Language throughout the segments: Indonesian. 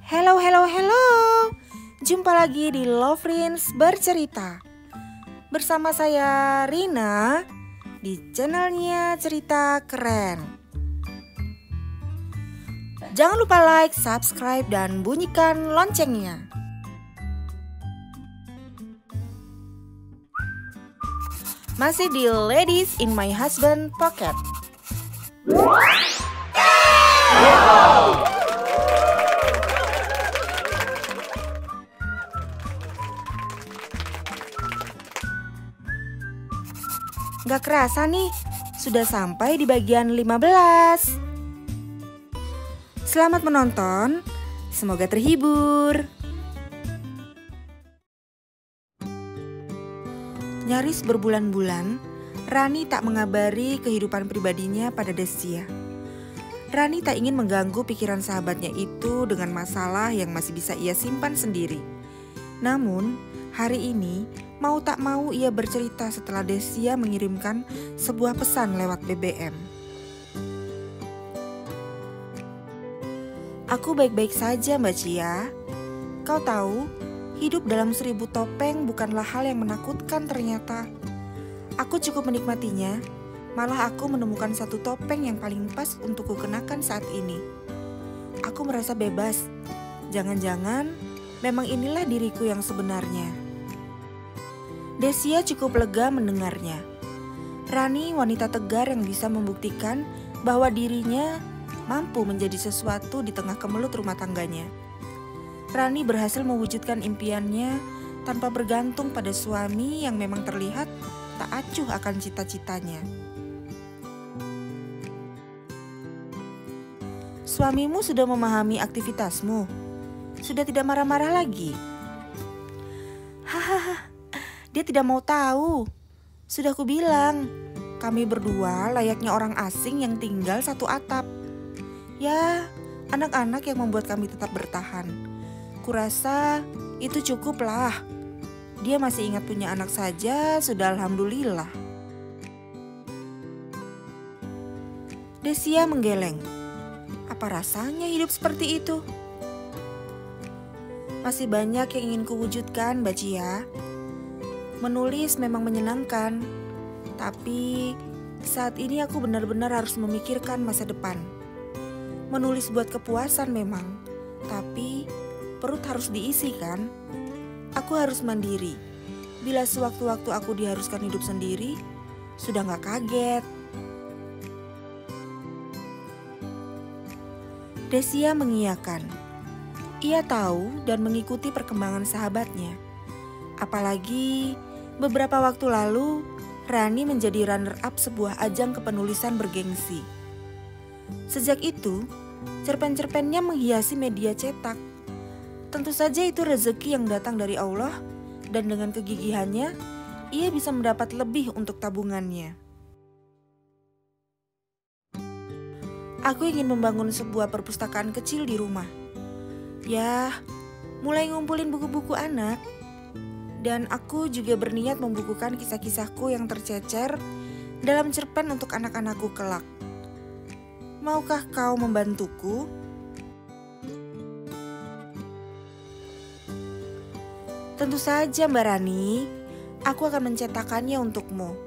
Hello, hello, hello. Jumpa lagi di Lovrins Bercerita. Bersama saya Rina di channelnya Cerita Keren. Jangan lupa like, subscribe, dan bunyikan loncengnya. Masih di Ladies in My Husband Pocket. Gak kerasa nih, sudah sampai di bagian 15. Selamat menonton, semoga terhibur. Nyaris berbulan-bulan, Rani tak mengabari kehidupan pribadinya pada Desya. Rani tak ingin mengganggu pikiran sahabatnya itu dengan masalah yang masih bisa ia simpan sendiri. Namun, hari ini mau tak mau ia bercerita setelah Desya mengirimkan sebuah pesan lewat BBM. Aku baik-baik saja, Mbak Cia. Kau tahu, hidup dalam 1000 topeng bukanlah hal yang menakutkan ternyata. Aku cukup menikmatinya, malah aku menemukan satu topeng yang paling pas untuk kukenakan saat ini. Aku merasa bebas. Jangan-jangan memang inilah diriku yang sebenarnya. Desya cukup lega mendengarnya. Rani wanita tegar yang bisa membuktikan bahwa dirinya mampu menjadi sesuatu di tengah kemelut rumah tangganya. Rani berhasil mewujudkan impiannya tanpa bergantung pada suami yang memang terlihat tak acuh akan cita-citanya. Suamimu sudah memahami aktivitasmu? Sudah tidak marah-marah lagi? Hahaha, dia tidak mau tahu. Sudah kubilang, kami berdua layaknya orang asing yang tinggal satu atap. Ya, anak-anak yang membuat kami tetap bertahan. Kurasa itu cukuplah. Dia masih ingat punya anak saja, sudah alhamdulillah. Desya menggeleng. Apa rasanya hidup seperti itu? Masih banyak yang ingin kuwujudkan, Mbak Cia. Menulis memang menyenangkan, tapi saat ini aku benar-benar harus memikirkan masa depan. Menulis buat kepuasan memang, tapi perut harus diisi kan? Aku harus mandiri. Bila sewaktu-waktu aku diharuskan hidup sendiri, sudah gak kaget. Desya mengiyakan. Ia tahu dan mengikuti perkembangan sahabatnya. Apalagi beberapa waktu lalu, Rani menjadi runner-up sebuah ajang kepenulisan bergengsi. Sejak itu, cerpen-cerpennya menghiasi media cetak. Tentu saja itu rezeki yang datang dari Allah, dan dengan kegigihannya, ia bisa mendapat lebih untuk tabungannya. Aku ingin membangun sebuah perpustakaan kecil di rumah. Ya, mulai ngumpulin buku-buku anak. Dan aku juga berniat membukukan kisah-kisahku yang tercecer dalam cerpen untuk anak-anakku kelak. Maukah kau membantuku? Tentu saja Mbak Rani, aku akan mencetakannya untukmu.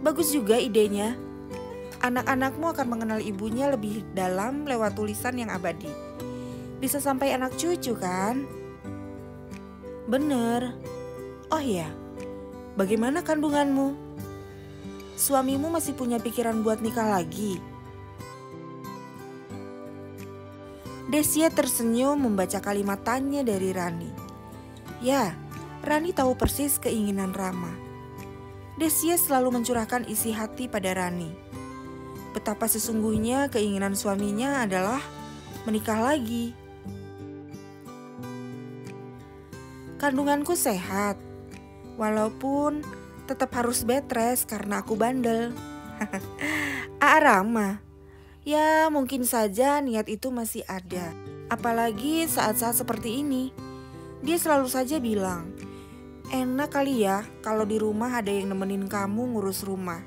Bagus juga idenya. Anak-anakmu akan mengenal ibunya lebih dalam lewat tulisan yang abadi. Bisa sampai anak cucu kan? Bener. Oh ya, bagaimana kandunganmu? Suamimu masih punya pikiran buat nikah lagi? Desya tersenyum membaca kalimat tanya dari Rani. Ya, Rani tahu persis keinginan Rama. Desya selalu mencurahkan isi hati pada Rani. Betapa sesungguhnya keinginan suaminya adalah menikah lagi. Kandunganku sehat, walaupun tetap harus bed rest karena aku bandel. Rama, ya mungkin saja niat itu masih ada. Apalagi saat-saat seperti ini. Dia selalu saja bilang, enak kali ya kalau di rumah ada yang nemenin kamu ngurus rumah.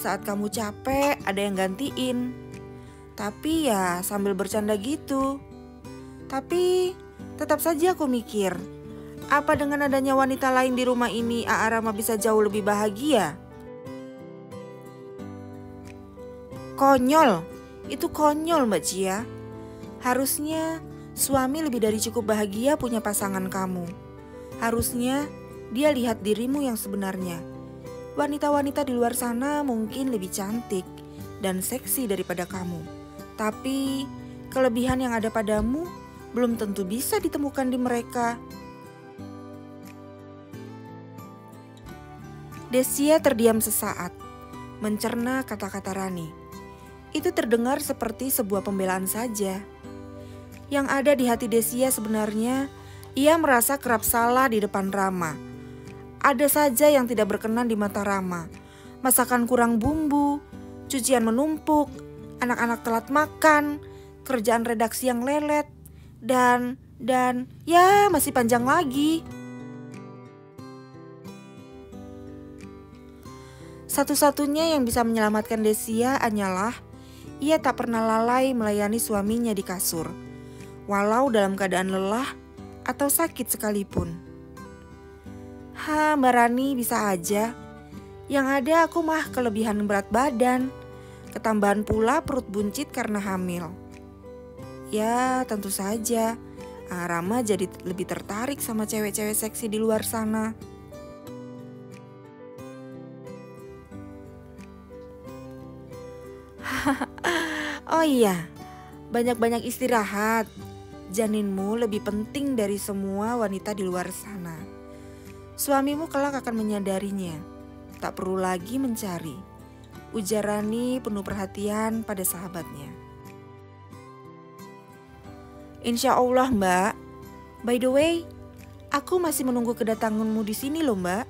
Saat kamu capek ada yang gantiin. Tapi ya sambil bercanda gitu. Tapi tetap saja aku mikir, apa dengan adanya wanita lain di rumah ini A.A. Rama bisa jauh lebih bahagia? Konyol, itu konyol Mbak Cia. Harusnya suami lebih dari cukup bahagia punya pasangan kamu. Harusnya dia lihat dirimu yang sebenarnya. Wanita-wanita di luar sana mungkin lebih cantik dan seksi daripada kamu. Tapi kelebihan yang ada padamu belum tentu bisa ditemukan di mereka. Desya terdiam sesaat, mencerna kata-kata Rani. Itu terdengar seperti sebuah pembelaan saja. Yang ada di hati Desya sebenarnya, ia merasa kerap salah di depan Rama. Ada saja yang tidak berkenan di mata Rama. Masakan kurang bumbu, cucian menumpuk, anak-anak telat makan, kerjaan redaksi yang lelet, dan ya masih panjang lagi. Satu-satunya yang bisa menyelamatkan Desya hanyalah ia tak pernah lalai melayani suaminya di kasur, walau dalam keadaan lelah atau sakit sekalipun. Mbak Rani bisa aja. Yang ada aku mah kelebihan berat badan, ketambahan pula perut buncit karena hamil. Ya tentu saja, Rama jadi lebih tertarik sama cewek-cewek seksi di luar sana. Oh iya, banyak-banyak istirahat. Janinmu lebih penting dari semua wanita di luar sana. Suamimu kelak akan menyadarinya. Tak perlu lagi mencari. Ujar Rani penuh perhatian pada sahabatnya. Insya Allah Mbak. By the way, aku masih menunggu kedatanganmu di sini loh Mbak.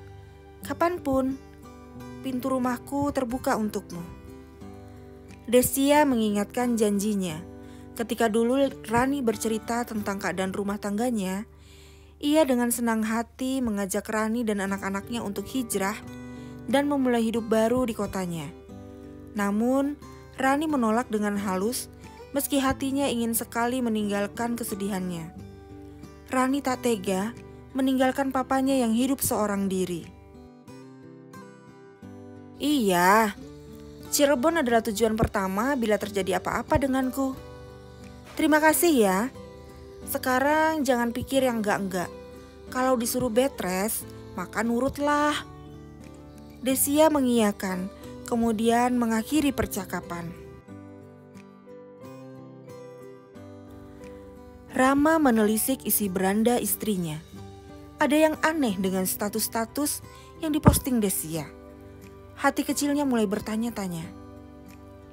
Kapanpun, pintu rumahku terbuka untukmu. Desya mengingatkan janjinya. Ketika dulu Rani bercerita tentang keadaan rumah tangganya, ia dengan senang hati mengajak Rani dan anak-anaknya untuk hijrah dan memulai hidup baru di kotanya. Namun, Rani menolak dengan halus meski hatinya ingin sekali meninggalkan kesedihannya. Rani tak tega meninggalkan papanya yang hidup seorang diri. Iya, Cirebon adalah tujuan pertama bila terjadi apa-apa denganku. Terima kasih ya. Sekarang jangan pikir yang enggak-enggak. Kalau disuruh bed rest, maka nurutlah. Desya mengiyakan, kemudian mengakhiri percakapan. Rama menelisik isi beranda istrinya. Ada yang aneh dengan status-status yang diposting Desya. Hati kecilnya mulai bertanya-tanya.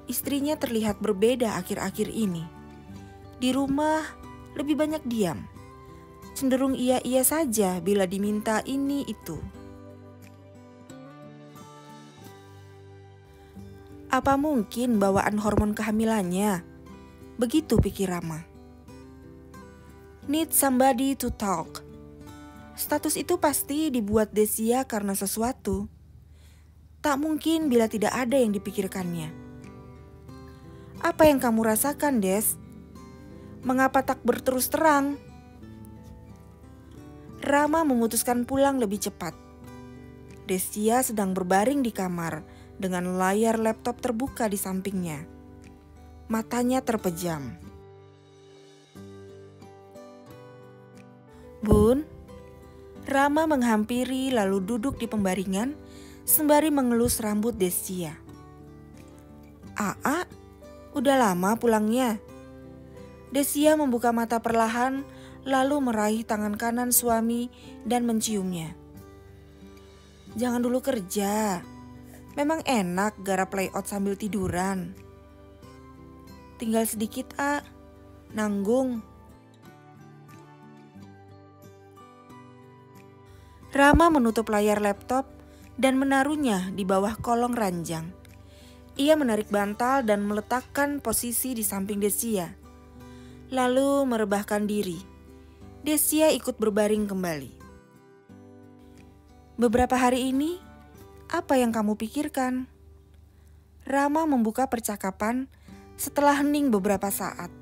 Istrinya terlihat berbeda akhir-akhir ini. Di rumah lebih banyak diam. Cenderung iya-iya saja bila diminta ini itu. Apa mungkin bawaan hormon kehamilannya? Begitu pikir Rama. Need somebody to talk. Status itu pasti dibuat Desya karena sesuatu. Tak mungkin bila tidak ada yang dipikirkannya. Apa yang kamu rasakan, Des? Mengapa tak berterus terang? Rama memutuskan pulang lebih cepat. Desya sedang berbaring di kamar dengan layar laptop terbuka di sampingnya. Matanya terpejam. Bun, Rama menghampiri lalu duduk di pembaringan sembari mengelus rambut Desya. A.A, udah lama pulangnya? Desya membuka mata perlahan lalu meraih tangan kanan suami dan menciumnya. Jangan dulu kerja. Memang enak garap layout sambil tiduran. Tinggal sedikit A, nanggung. Rama menutup layar laptop dan menaruhnya di bawah kolong ranjang. Ia menarik bantal dan meletakkan posisi di samping Desya. Lalu merebahkan diri. Desya ikut berbaring kembali. Beberapa hari ini, apa yang kamu pikirkan? Rama membuka percakapan setelah hening beberapa saat.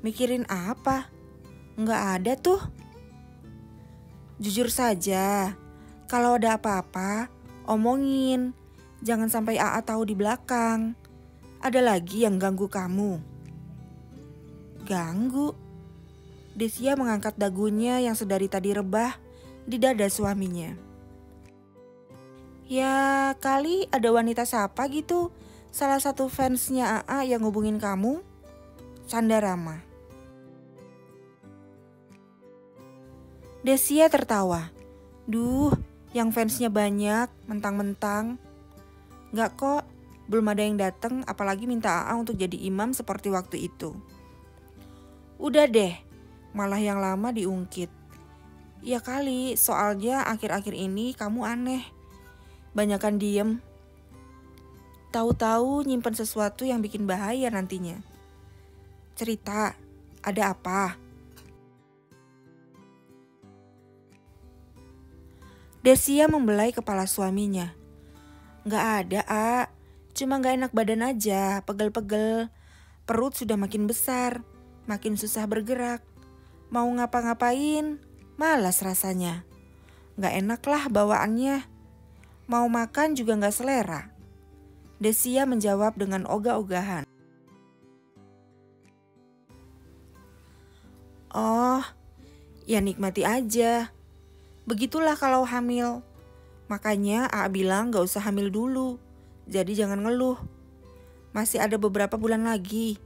Mikirin apa? Nggak ada tuh. Jujur saja, kalau ada apa-apa, omongin. Jangan sampai AA tahu di belakang. Ada lagi yang ganggu kamu. Ganggu? Desya mengangkat dagunya yang sedari tadi rebah di dada suaminya. Ya kali ada wanita siapa gitu, salah satu fansnya AA yang hubungin kamu. Canda Rama. Desya tertawa. Duh, yang fansnya banyak, mentang-mentang. Gak kok, belum ada yang datang, apalagi minta AA untuk jadi imam seperti waktu itu. Udah deh, malah yang lama diungkit. Ya kali, soalnya akhir-akhir ini kamu aneh. Banyakan diem. Tahu-tahu nyimpen sesuatu yang bikin bahaya nantinya. Cerita, ada apa? Desya membelai kepala suaminya. Gak ada, A. Cuma gak enak badan aja, pegel-pegel. Perut sudah makin besar, makin susah bergerak. Mau ngapa-ngapain, malas rasanya. Gak enak lah bawaannya. Mau makan juga gak selera. Desya menjawab dengan ogah-ogahan. Oh, ya nikmati aja. Begitulah kalau hamil. Makanya A bilang gak usah hamil dulu. Jadi jangan ngeluh. Masih ada beberapa bulan lagi.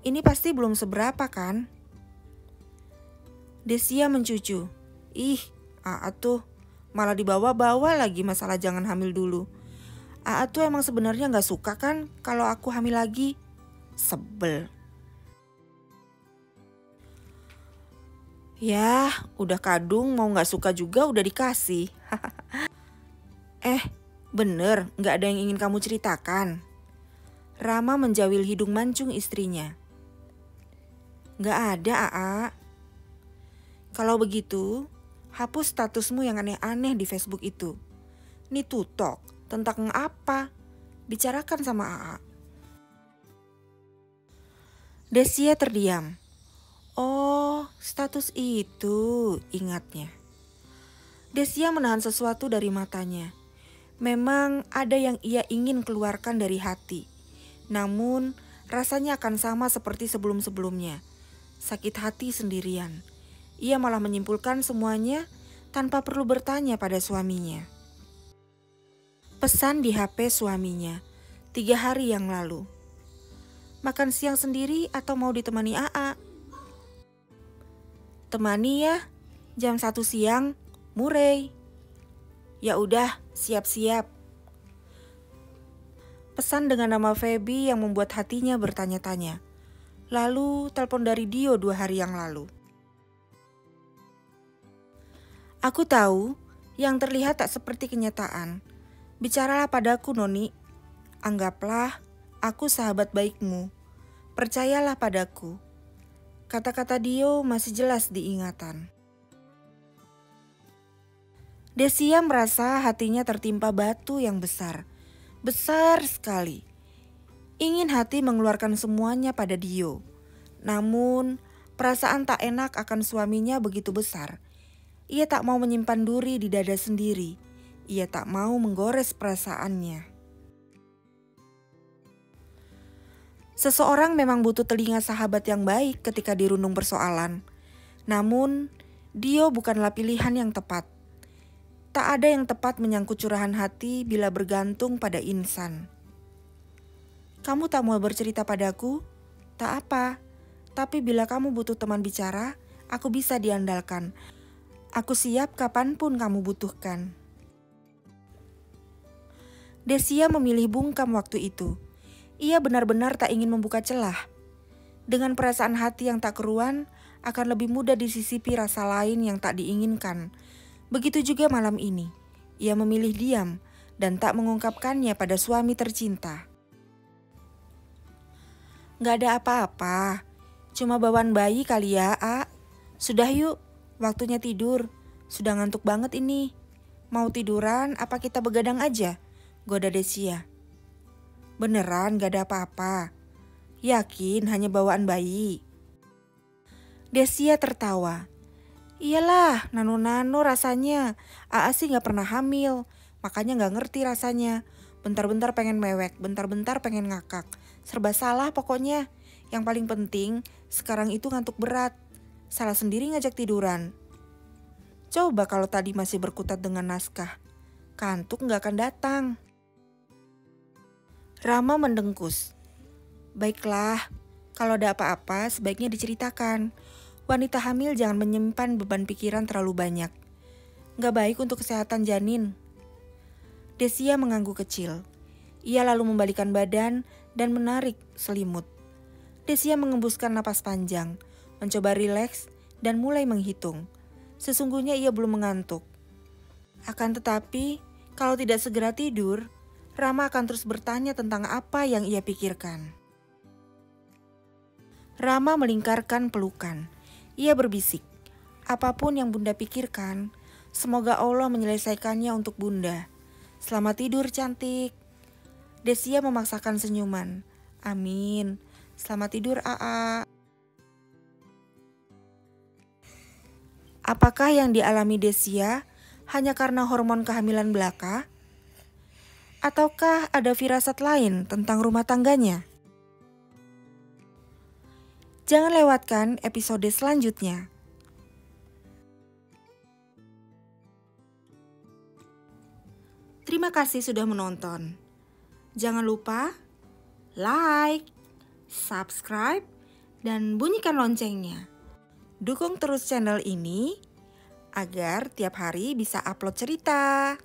Ini pasti belum seberapa kan? Desya mencucu. Ih, A tuh malah dibawa-bawa lagi masalah jangan hamil dulu. A tuh emang sebenarnya gak suka kan kalau aku hamil lagi. Sebel. Ya, udah kadung mau gak suka juga udah dikasih. Bener gak ada yang ingin kamu ceritakan? Rama menjawil hidung mancung istrinya. Gak ada, AA. Kalau begitu, hapus statusmu yang aneh-aneh di Facebook itu. Ini tutok, tentang apa? Bicarakan sama AA. Desya terdiam. Oh, status itu, ingatnya. Desya menahan sesuatu dari matanya. Memang ada yang ia ingin keluarkan dari hati. Namun, rasanya akan sama seperti sebelum-sebelumnya. Sakit hati sendirian. Ia malah menyimpulkan semuanya tanpa perlu bertanya pada suaminya. Pesan di HP suaminya 3 hari yang lalu. Makan siang sendiri atau mau ditemani AA? Temani ya, jam 1 siang, Murray. Ya udah, siap-siap. Pesan dengan nama Feby yang membuat hatinya bertanya-tanya. Lalu telepon dari Dio 2 hari yang lalu. Aku tahu yang terlihat tak seperti kenyataan. Bicaralah padaku, Noni. Anggaplah aku sahabat baikmu. Percayalah padaku. Kata-kata Dio masih jelas diingatan. Desya merasa hatinya tertimpa batu yang besar. Besar sekali. Ingin hati mengeluarkan semuanya pada Dio. Namun perasaan tak enak akan suaminya begitu besar. Ia tak mau menyimpan duri di dada sendiri. Ia tak mau menggores perasaannya. Seseorang memang butuh telinga sahabat yang baik ketika dirundung persoalan. Namun, Dio bukanlah pilihan yang tepat. Tak ada yang tepat menyangkut curahan hati bila bergantung pada insan. Kamu tak mau bercerita padaku? Tak apa. Tapi bila kamu butuh teman bicara, aku bisa diandalkan. Aku siap kapanpun kamu butuhkan. Desya memilih bungkam waktu itu. Ia benar-benar tak ingin membuka celah. Dengan perasaan hati yang tak keruan, akan lebih mudah disisipi rasa lain yang tak diinginkan. Begitu juga malam ini. Ia memilih diam dan tak mengungkapkannya pada suami tercinta. Gak ada apa-apa. Cuma bawaan bayi kali ya, A. Sudah yuk, waktunya tidur. Sudah ngantuk banget ini. Mau tiduran apa kita begadang aja? Goda Desya. Beneran gak ada apa-apa. Yakin hanya bawaan bayi? Desia tertawa. Iyalah, nano-nano rasanya. Aa sih gak pernah hamil, makanya gak ngerti rasanya. Bentar-bentar pengen mewek, bentar-bentar pengen ngakak. Serba salah pokoknya. Yang paling penting, sekarang itu ngantuk berat. Salah sendiri ngajak tiduran. Coba kalau tadi masih berkutat dengan naskah. Kantuk gak akan datang. Rama mendengkus. Baiklah, kalau ada apa-apa sebaiknya diceritakan. Wanita hamil jangan menyimpan beban pikiran terlalu banyak. Gak baik untuk kesehatan janin. Desia mengangguk kecil. Ia lalu membalikkan badan dan menarik selimut. Desia mengembuskan napas panjang, mencoba rileks dan mulai menghitung. Sesungguhnya ia belum mengantuk. Akan tetapi, kalau tidak segera tidur, Rama akan terus bertanya tentang apa yang ia pikirkan. Rama melingkarkan pelukan. Ia berbisik, apapun yang Bunda pikirkan, semoga Allah menyelesaikannya untuk Bunda. Selamat tidur cantik. Desia memaksakan senyuman. Amin. Selamat tidur Aa. Apakah yang dialami Desia hanya karena hormon kehamilan belaka? Ataukah ada firasat lain tentang rumah tangganya? Jangan lewatkan episode selanjutnya. Terima kasih sudah menonton. Jangan lupa like, subscribe, dan bunyikan loncengnya. Dukung terus channel ini agar tiap hari bisa upload cerita.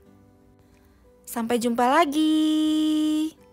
Sampai jumpa lagi.